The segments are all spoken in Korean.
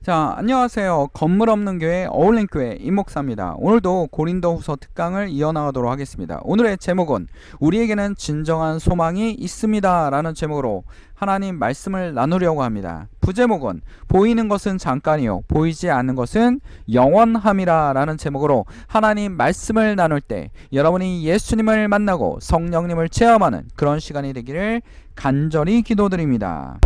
자, 안녕하세요. 건물 없는 교회 어울림교회 임목사입니다. 오늘도 고린도후서 특강을 이어나가도록 하겠습니다. 오늘의 제목은 우리에게는 진정한 소망이 있습니다 라는 제목으로 하나님 말씀을 나누려고 합니다. 부제목은 보이는 것은 잠깐이요 보이지 않는 것은 영원함이라 라는 제목으로 하나님 말씀을 나눌 때 여러분이 예수님을 만나고 성령님을 체험하는 그런 시간이 되기를 간절히 기도드립니다.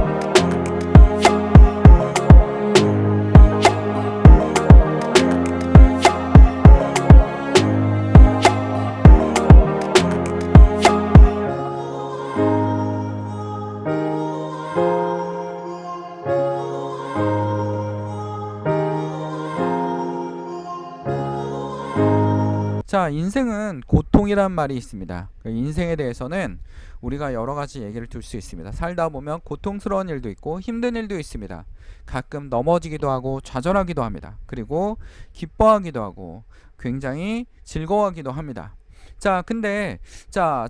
자, 인생은 고통이란 말이 있습니다. 인생에 대해서는 우리가 여러 가지 얘기를 들 수 있습니다. 살다 보면 고통스러운 일도 있고 힘든 일도 있습니다. 가끔 넘어지기도 하고 좌절하기도 합니다. 그리고 기뻐하기도 하고 굉장히 즐거워하기도 합니다. 자, 근데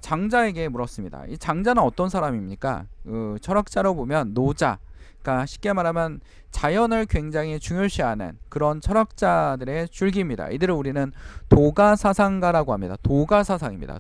장자에게 물었습니다. 이 장자는 어떤 사람입니까? 철학자로 보면 노자, 그러니까 쉽게 말하면 자연을 굉장히 중요시하는 그런 철학자들의 줄기입니다. 이들을 우리는 도가사상가라고 합니다. 도가사상입니다.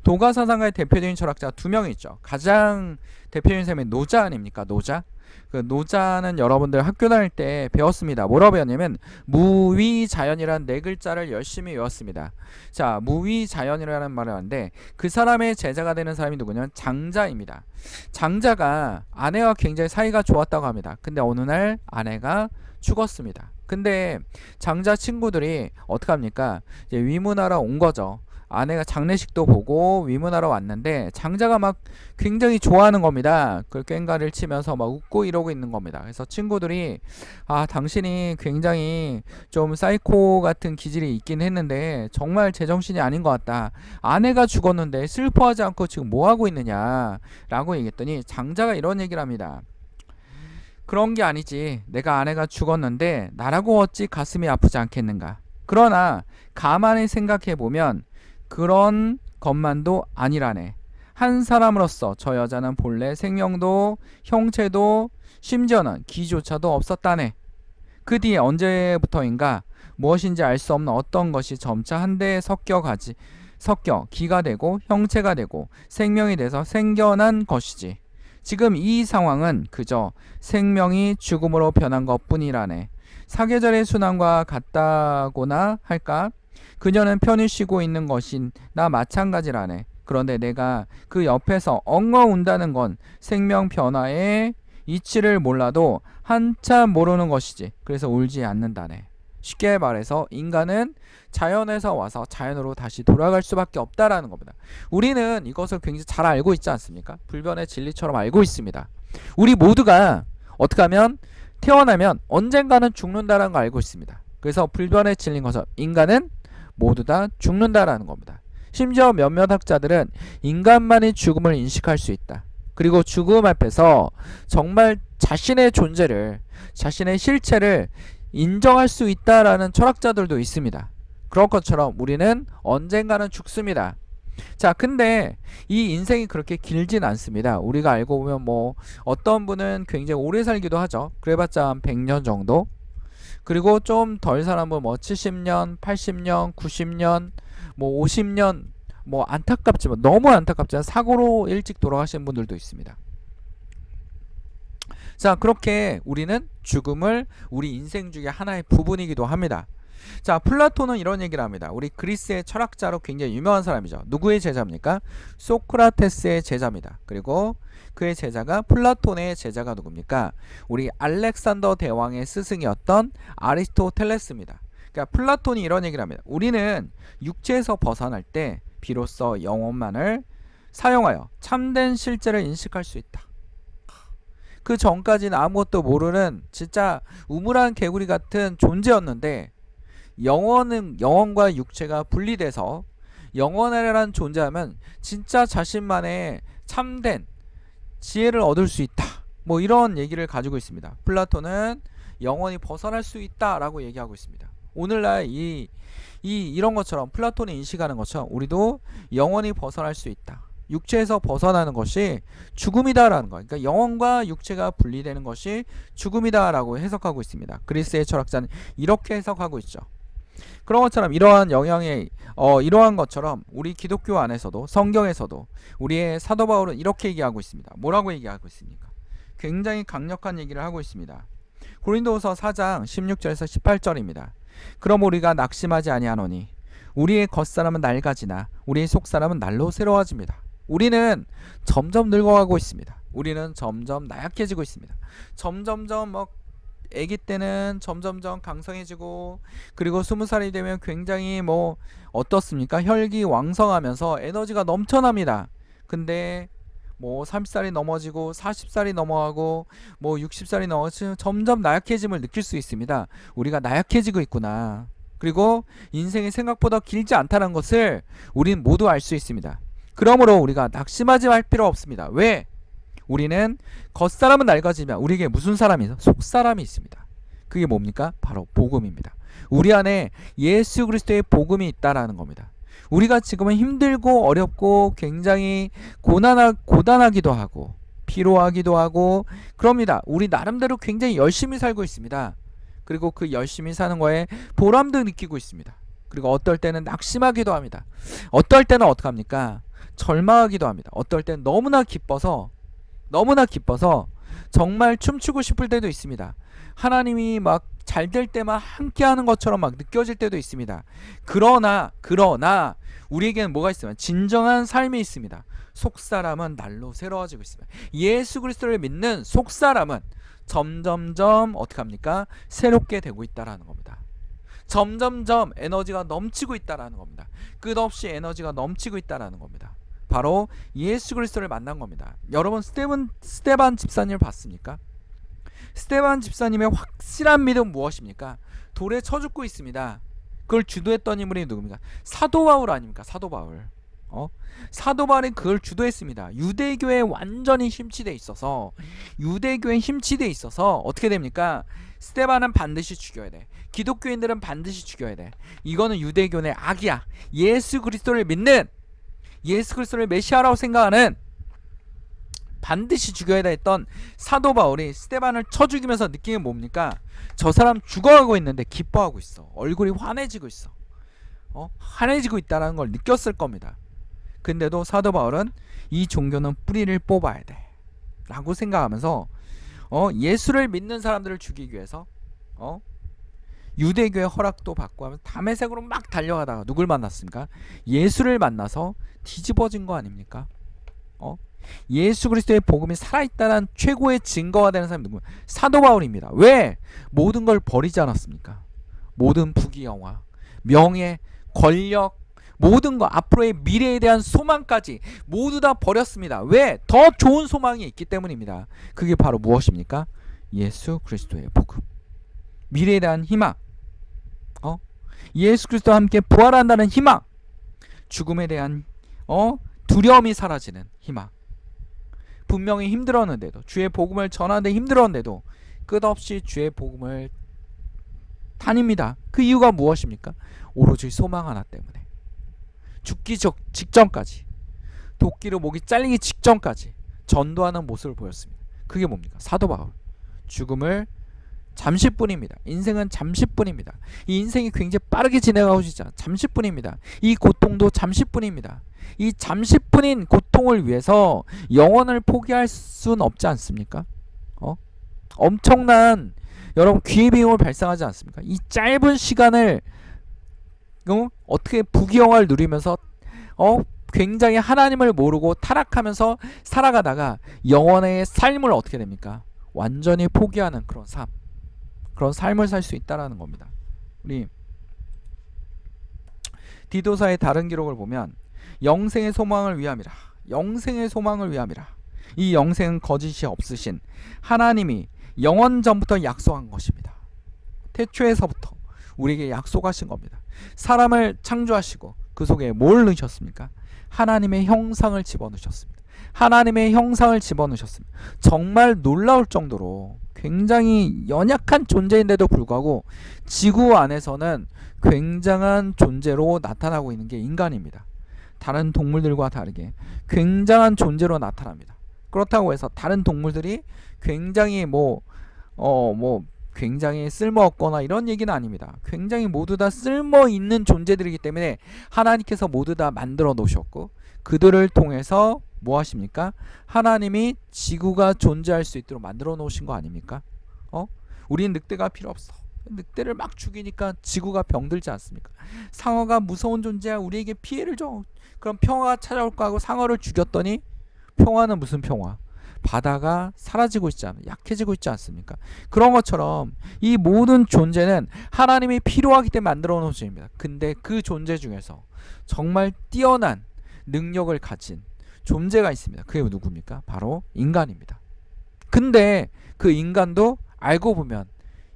도가사상가의 대표적인 철학자 두 명이 있죠. 가장 대표적인 사람이 노자 아닙니까? 노자. 그 노자는 여러분들 학교 다닐 때 배웠습니다. 뭐라고 배웠냐면 무위자연이라는 네 글자를 열심히 외웠습니다. 자, 무위자연이라는 말을 하는데 그 사람의 제자가 되는 사람이 누구냐면 장자입니다. 장자가 아내와 굉장히 사이가 좋았다고 합니다. 근데 어느 날 아내가 죽었습니다. 근데 장자 친구들이 어떡합니까? 이제 위문하러 온 거죠. 아내가 장례식도 보고 위문하러 왔는데 장자가 막 굉장히 좋아하는 겁니다. 그 꽹과를 치면서 막 웃고 이러고 있는 겁니다. 그래서 친구들이 당신이 굉장히 좀 사이코 같은 기질이 있긴 했는데 정말 제정신이 아닌 것 같다. 아내가 죽었는데 슬퍼하지 않고 지금 뭐 하고 있느냐 라고 얘기했더니 장자가 이런 얘기를 합니다. 그런 게 아니지. 내가 아내가 죽었는데 나라고 어찌 가슴이 아프지 않겠는가. 그러나 가만히 생각해보면 그런 것만도 아니라네. 한 사람으로서 저 여자는 본래 생명도 형체도 심지어는 기조차도 없었다네. 그 뒤에 언제부터인가 무엇인지 알 수 없는 어떤 것이 점차 한데 섞여 기가 되고 형체가 되고 생명이 돼서 생겨난 것이지. 지금 이 상황은 그저 생명이 죽음으로 변한 것뿐이라네. 사계절의 순환과 같다고나 할까? 그녀는 편히 쉬고 있는 것이나 마찬가지라네. 그런데 내가 그 옆에서 엉엉 운다는 건 생명 변화의 이치를 몰라도 한참 모르는 것이지. 그래서 울지 않는다네. 쉽게 말해서 인간은 자연에서 와서 자연으로 다시 돌아갈 수밖에 없다라는 겁니다. 우리는 이것을 굉장히 잘 알고 있지 않습니까? 불변의 진리처럼 알고 있습니다. 우리 모두가 어떻게 하면 태어나면 언젠가는 죽는다는 걸 알고 있습니다. 그래서 불변의 진리인 것은 인간은 모두 다 죽는다라는 겁니다. 심지어 몇몇 학자들은 인간만이 죽음을 인식할 수 있다. 그리고 죽음 앞에서 정말 자신의 존재를, 자신의 실체를 인정할 수 있다라는 철학자들도 있습니다. 그런 것처럼 우리는 언젠가는 죽습니다. 자, 근데 이 인생이 그렇게 길진 않습니다. 우리가 알고 보면 어떤 분은 굉장히 오래 살기도 하죠. 그래봤자 한 100년 정도. 그리고 좀 덜 사는 분 70년, 80년, 90년, 50년, 안타깝지만 너무 안타깝지만 사고로 일찍 돌아가신 분들도 있습니다. 자, 그렇게 우리는 죽음을 우리 인생 중에 하나의 부분이기도 합니다. 자, 플라톤은 이런 얘기를 합니다. 우리 그리스의 철학자로 굉장히 유명한 사람이죠. 누구의 제자입니까? 소크라테스의 제자입니다. 그리고 그의 제자가 플라톤의 제자가 누굽니까? 우리 알렉산더 대왕의 스승이었던 아리스토텔레스입니다. 그러니까 플라톤이 이런 얘기를 합니다. 우리는 육체에서 벗어날 때 비로소 영혼만을 사용하여 참된 실제를 인식할 수 있다. 그 전까지는 아무것도 모르는 진짜 우물한 개구리 같은 존재였는데 영혼과 육체가 분리돼서 영혼이라는 존재하면 진짜 자신만의 참된 지혜를 얻을 수 있다. 이런 얘기를 가지고 있습니다. 플라톤은 영혼이 벗어날 수 있다라고 얘기하고 있습니다. 오늘날 이런 것처럼 플라톤이 인식하는 것처럼 우리도 영혼이 벗어날 수 있다. 육체에서 벗어나는 것이 죽음이다라는 거. 그러니까 영혼과 육체가 분리되는 것이 죽음이다라고 해석하고 있습니다. 그리스의 철학자는 이렇게 해석하고 있죠. 그런 것처럼 이러한 것처럼 우리 기독교 안에서도 성경에서도 우리의 사도 바울은 이렇게 얘기하고 있습니다. 뭐라고 얘기하고 있습니까? 굉장히 강력한 얘기를 하고 있습니다. 고린도후서 4장 16절에서 18절입니다. 그럼 우리가 낙심하지 아니하노니 우리의 겉사람은 낡아지나 우리의 속사람은 날로 새로워집니다. 우리는 점점 늙어가고 있습니다. 우리는 점점 나약해지고 있습니다. 점점점 아기 때는 점점점 강성해지고, 그리고 20살이 되면 굉장히 어떻습니까? 혈기왕성하면서 에너지가 넘쳐납니다. 근데 30살이 넘어지고 40살이 넘어가고 60살이 넘어지면 점점 나약해짐을 느낄 수 있습니다. 우리가 나약해지고 있구나. 그리고 인생이 생각보다 길지 않다는 것을 우린 모두 알 수 있습니다. 그러므로 우리가 낙심하지 말 필요 없습니다. 왜? 우리는 겉사람은 낡아지면 우리에게 무슨 사람이 있어? 속사람이 있습니다. 그게 뭡니까? 바로 복음입니다. 우리 안에 예수 그리스도의 복음이 있다라는 겁니다. 우리가 지금은 힘들고 어렵고 굉장히 고단하기도 하고 피로하기도 하고 그럽니다. 우리 나름대로 굉장히 열심히 살고 있습니다. 그리고 그 열심히 사는 거에 보람도 느끼고 있습니다. 그리고 어떨 때는 낙심하기도 합니다. 어떨 때는 어떡합니까? 절망하기도 합니다. 어떨 때는 너무나 기뻐서 정말 춤추고 싶을 때도 있습니다. 하나님이 잘 될 때만 함께하는 것처럼 느껴질 때도 있습니다. 그러나 우리에게는 뭐가 있으면 진정한 삶이 있습니다. 속사람은 날로 새로워지고 있습니다. 예수 그리스도를 믿는 속사람은 점점점 어떡합니까? 새롭게 되고 있다라는 겁니다. 점점점 에너지가 넘치고 있다라는 겁니다. 끝없이 에너지가 넘치고 있다라는 겁니다. 바로 예수 그리스도를 만난 겁니다. 여러분 스데반 집사님을 봤습니까? 스데반 집사님의 확실한 믿음 무엇입니까? 돌에 쳐 죽고 있습니다. 그걸 주도했던 인물이 누굽니까? 사도 바울 아닙니까? 사도 바울. 사도 바울이 그걸 주도했습니다. 유대교에 완전히 힘치돼 있어서 어떻게 됩니까? 스데반은 반드시 죽여야 돼. 기독교인들은 반드시 죽여야 돼. 이거는 유대교의 악이야. 예수 그리스도를 믿는, 예수 그리스도를 메시아라고 생각하는, 반드시 죽여야 했던 사도 바울이 스데반을 쳐 죽이면서 느끼는 게 뭡니까? 저 사람 죽어가고 있는데 기뻐하고 있어. 얼굴이 환해지고 있어. 환해지고 있다는 걸 느꼈을 겁니다. 근데도 사도 바울은 이 종교는 뿌리를 뽑아야 돼 라고 생각하면서 예수를 믿는 사람들을 죽이기 위해서 유대교의 허락도 받고 하면서 다메섹으로 막 달려가다가 누굴 만났습니까? 예수를 만나서 뒤집어진 거 아닙니까? 예수 그리스도의 복음이 살아있다는 최고의 증거가 되는 사람이 누구예요? 사도 바울입니다. 왜? 모든 걸 버리지 않았습니까? 모든 부귀영화, 명예, 권력, 모든 거, 앞으로의 미래에 대한 소망까지 모두 다 버렸습니다. 왜? 더 좋은 소망이 있기 때문입니다. 그게 바로 무엇입니까? 예수 그리스도의 복음, 미래에 대한 희망, 예수 그리스도와 함께 부활한다는 희망, 죽음에 대한 두려움이 사라지는 희망. 분명히 힘들었는데도, 주의 복음을 전하는데 힘들었는데도 끝없이 주의 복음을 다닙니다. 그 이유가 무엇입니까? 오로지 소망 하나 때문에. 죽기 직전까지, 도끼로 목이 잘리기 직전까지 전도하는 모습을 보였습니다. 그게 뭡니까? 사도 바울. 죽음을 잠시뿐입니다. 인생은 잠시뿐입니다. 이 인생이 굉장히 빠르게 지나가고 있잖아. 잠시뿐입니다. 이 고통도 잠시뿐입니다. 이 잠시뿐인 고통을 위해서 영혼을 포기할 수는 없지 않습니까? 엄청난 여러분 기회비용을 발생하지 않습니까? 이 짧은 시간을 어떻게 부귀영화를 누리면서 굉장히 하나님을 모르고 타락하면서 살아가다가 영혼의 삶을 어떻게 됩니까? 완전히 포기하는 그런 삶을 살 수 있다라는 겁니다. 우리 디도서의 다른 기록을 보면 영생의 소망을 위함이라. 영생의 소망을 위함이라. 이 영생은 거짓이 없으신 하나님이 영원 전부터 약속한 것입니다. 태초에서부터 우리에게 약속하신 겁니다. 사람을 창조하시고 그 속에 뭘 넣으셨습니까? 하나님의 형상을 집어넣으셨습니다. 하나님의 형상을 집어넣으셨습니다. 정말 놀라울 정도로 굉장히 연약한 존재인데도 불구하고 지구 안에서는 굉장한 존재로 나타나고 있는 게 인간입니다. 다른 동물들과 다르게 굉장한 존재로 나타납니다. 그렇다고 해서 다른 동물들이 굉장히 굉장히 쓸모없거나 이런 얘기는 아닙니다. 굉장히 모두 다 쓸모있는 존재들이기 때문에 하나님께서 모두 다 만들어 놓으셨고, 그들을 통해서 뭐 하십니까? 하나님이 지구가 존재할 수 있도록 만들어 놓으신 거 아닙니까? 우리는 늑대가 필요 없어. 늑대를 막 죽이니까 지구가 병들지 않습니까? 상어가 무서운 존재야, 우리에게 피해를 줘. 그럼 평화가 찾아올까 하고 상어를 죽였더니 평화는 무슨 평화? 바다가 사라지고 있지 않아, 약해지고 있지 않습니까? 그런 것처럼 이 모든 존재는 하나님이 필요하기 때문에 만들어 놓은 존재입니다. 근데 그 존재 중에서 정말 뛰어난 능력을 가진 존재가 있습니다. 그게 누굽니까? 바로 인간입니다. 근데 그 인간도 알고 보면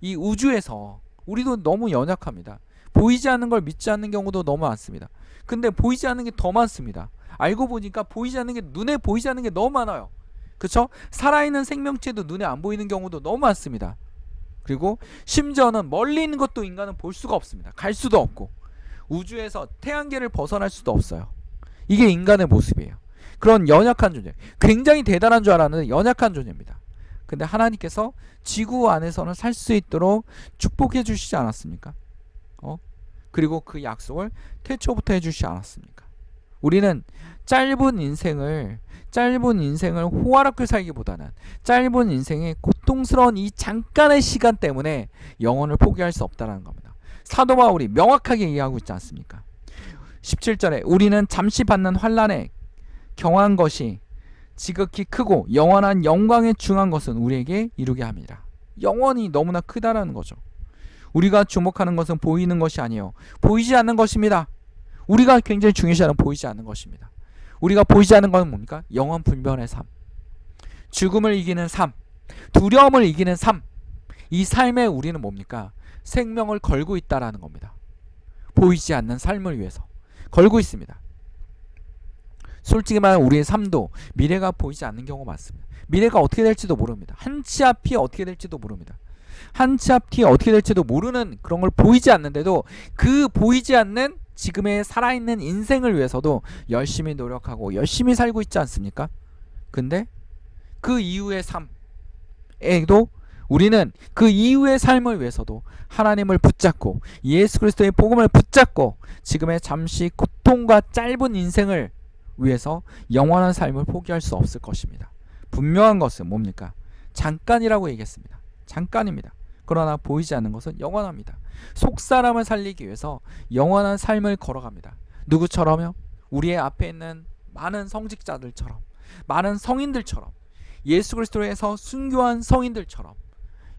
이 우주에서 우리도 너무 연약합니다. 보이지 않는 걸 믿지 않는 경우도 너무 많습니다. 근데 보이지 않는 게 더 많습니다. 알고 보니까 보이지 않는 게, 눈에 보이지 않는 게 너무 많아요. 그쵸? 살아있는 생명체도 눈에 안 보이는 경우도 너무 많습니다. 그리고 심지어는 멀리 있는 것도 인간은 볼 수가 없습니다. 갈 수도 없고, 우주에서 태양계를 벗어날 수도 없어요. 이게 인간의 모습이에요. 그런 연약한 존재, 굉장히 대단한 줄 알았는데 연약한 존재입니다. 근데 하나님께서 지구 안에서는 살 수 있도록 축복해 주시지 않았습니까? 그리고 그 약속을 태초부터 해주시지 않았습니까? 우리는 짧은 인생을 호화롭게 살기보다는 짧은 인생의 고통스러운 이 잠깐의 시간 때문에 영혼을 포기할 수 없다는 겁니다. 사도 바울이 명확하게 이해하고 있지 않습니까? 17절에 우리는 잠시 받는 환난에 경한 것이 지극히 크고 영원한 영광에 중한 것은 우리에게 이루게 합니다. 영원히 너무나 크다라는 거죠. 우리가 주목하는 것은 보이는 것이 아니에요. 보이지 않는 것입니다. 우리가 굉장히 중요시하는 보이지 않는 것입니다. 우리가 보이지 않는 것은 뭡니까? 영원 분별의 삶, 죽음을 이기는 삶, 두려움을 이기는 삶. 이 삶에 우리는 뭡니까? 생명을 걸고 있다라는 겁니다. 보이지 않는 삶을 위해서 걸고 있습니다. 솔직히 말하면 우리의 삶도 미래가 보이지 않는 경우가 많습니다. 미래가 어떻게 될지도 모릅니다. 한 치 앞이 어떻게 될지도 모릅니다. 한 치 앞이 어떻게 될지도 모르는 그런 걸 보이지 않는데도 그 보이지 않는 지금의 살아있는 인생을 위해서도 열심히 노력하고 열심히 살고 있지 않습니까? 근데 그 이후의 삶에도 우리는 그 이후의 삶을 위해서도 하나님을 붙잡고 예수 그리스도의 복음을 붙잡고 지금의 잠시 고통과 짧은 인생을 위해서 영원한 삶을 포기할 수 없을 것입니다. 분명한 것은 뭡니까? 잠깐이라고 얘기했습니다. 잠깐입니다. 그러나 보이지 않는 것은 영원합니다. 속사람을 살리기 위해서 영원한 삶을 걸어갑니다. 누구처럼요? 우리의 앞에 있는 많은 성직자들처럼, 많은 성인들처럼, 예수 그리스도에서 순교한 성인들처럼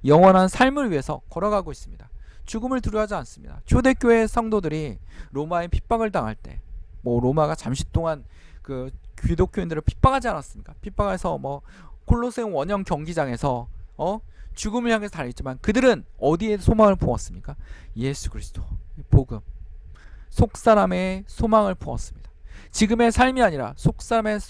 영원한 삶을 위해서 걸어가고 있습니다. 죽음을 두려워하지 않습니다. 초대교회 성도들이 로마의 핍박을 당할 때, 로마가 잠시 동안 그 기독교인들을 핍박하지 않았습니까? 핍박해서 콜로세움 원형 경기장에서 죽음을 향해서 달렸지만 그들은 어디에 소망을 부었습니까? 예수 그리스도 복음, 속사람의 소망을 부었습니다. 지금의 삶이 아니라 속사람의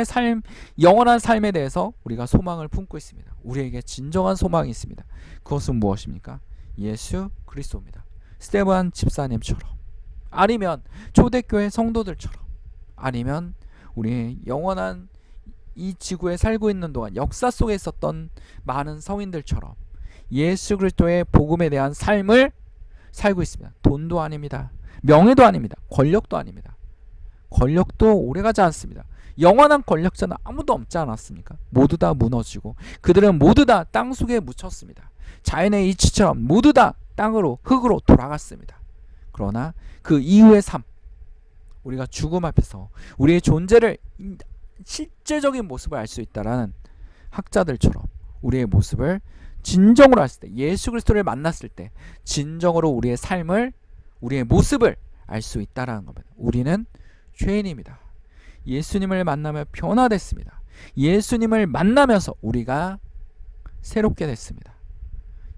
삶, 영원한 삶에 대해서 우리가 소망을 품고 있습니다. 우리에게 진정한 소망이 있습니다. 그것은 무엇입니까? 예수 그리스도입니다. 스테반 집사님처럼, 아니면 초대교회 성도들처럼, 아니면 우리의 영원한 이 지구에 살고 있는 동안 역사 속에 있었던 많은 성인들처럼 예수 그리스도의 복음에 대한 삶을 살고 있습니다. 돈도 아닙니다. 명예도 아닙니다. 권력도 아닙니다. 권력도 오래가지 않습니다. 영원한 권력자는 아무도 없지 않았습니까? 모두 다 무너지고 그들은 모두 다 땅속에 묻혔습니다. 자연의 이치처럼 모두 다 땅으로, 흙으로 돌아갔습니다. 그러나 그 이후의 삶, 우리가 죽음 앞에서 우리의 존재를, 실제적인 모습을 알 수 있다라는 학자들처럼 우리의 모습을 진정으로 알았을 때, 예수 그리스도를 만났을 때 진정으로 우리의 삶을, 우리의 모습을 알 수 있다라는 겁니다. 우리는 죄인입니다. 예수님을 만나며 변화됐습니다. 예수님을 만나면서 우리가 새롭게 됐습니다.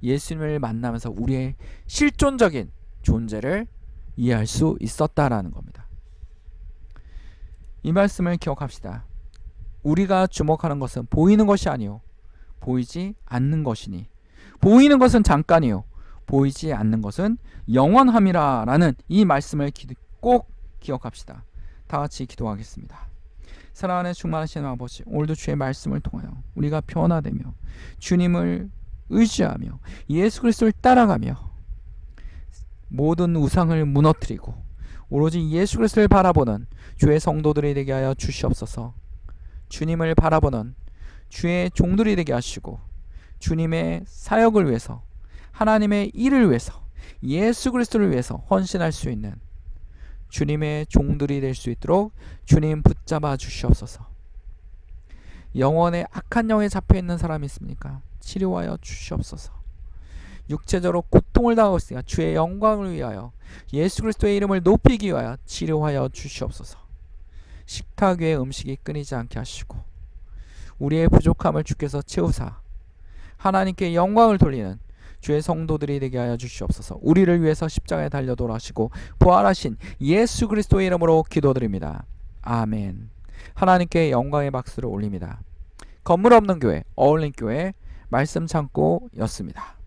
예수님을 만나면서 우리의 실존적인 존재를 이해할 수 있었다라는 겁니다. 이 말씀을 기억합시다. 우리가 주목하는 것은 보이는 것이 아니요 보이지 않는 것이니, 보이는 것은 잠깐이요 보이지 않는 것은 영원함이라 라는 이 말씀을 꼭 기억합시다. 다 같이 기도하겠습니다. 사랑하는 충만하신 아버지, 오늘도 주의 말씀을 통하여 우리가 변화되며 주님을 의지하며 예수 그리스도를 따라가며 모든 우상을 무너뜨리고 오로지 예수 그리스도를 바라보는 주의 성도들이 되게 하여 주시옵소서. 주님을 바라보는 주의 종들이 되게 하시고 주님의 사역을 위해서, 하나님의 일을 위해서, 예수 그리스도를 위해서 헌신할 수 있는 주님의 종들이 될 수 있도록 주님 붙잡아 주시옵소서. 영혼에 악한 영에 잡혀 있는 사람이 있습니까? 치료하여 주시옵소서. 육체적으로 고통을 당하고 있으니까 주의 영광을 위하여 예수 그리스도의 이름을 높이기 위하여 치료하여 주시옵소서. 식탁 위에 음식이 끊이지 않게 하시고 우리의 부족함을 주께서 채우사 하나님께 영광을 돌리는 주의 성도들이 되게 하여 주시옵소서. 우리를 위해서 십자가에 달려 돌아가시고 부활하신 예수 그리스도의 이름으로 기도드립니다. 아멘. 하나님께 영광의 박수를 올립니다. 건물 없는 교회, 어울린 교회 말씀 창고였습니다.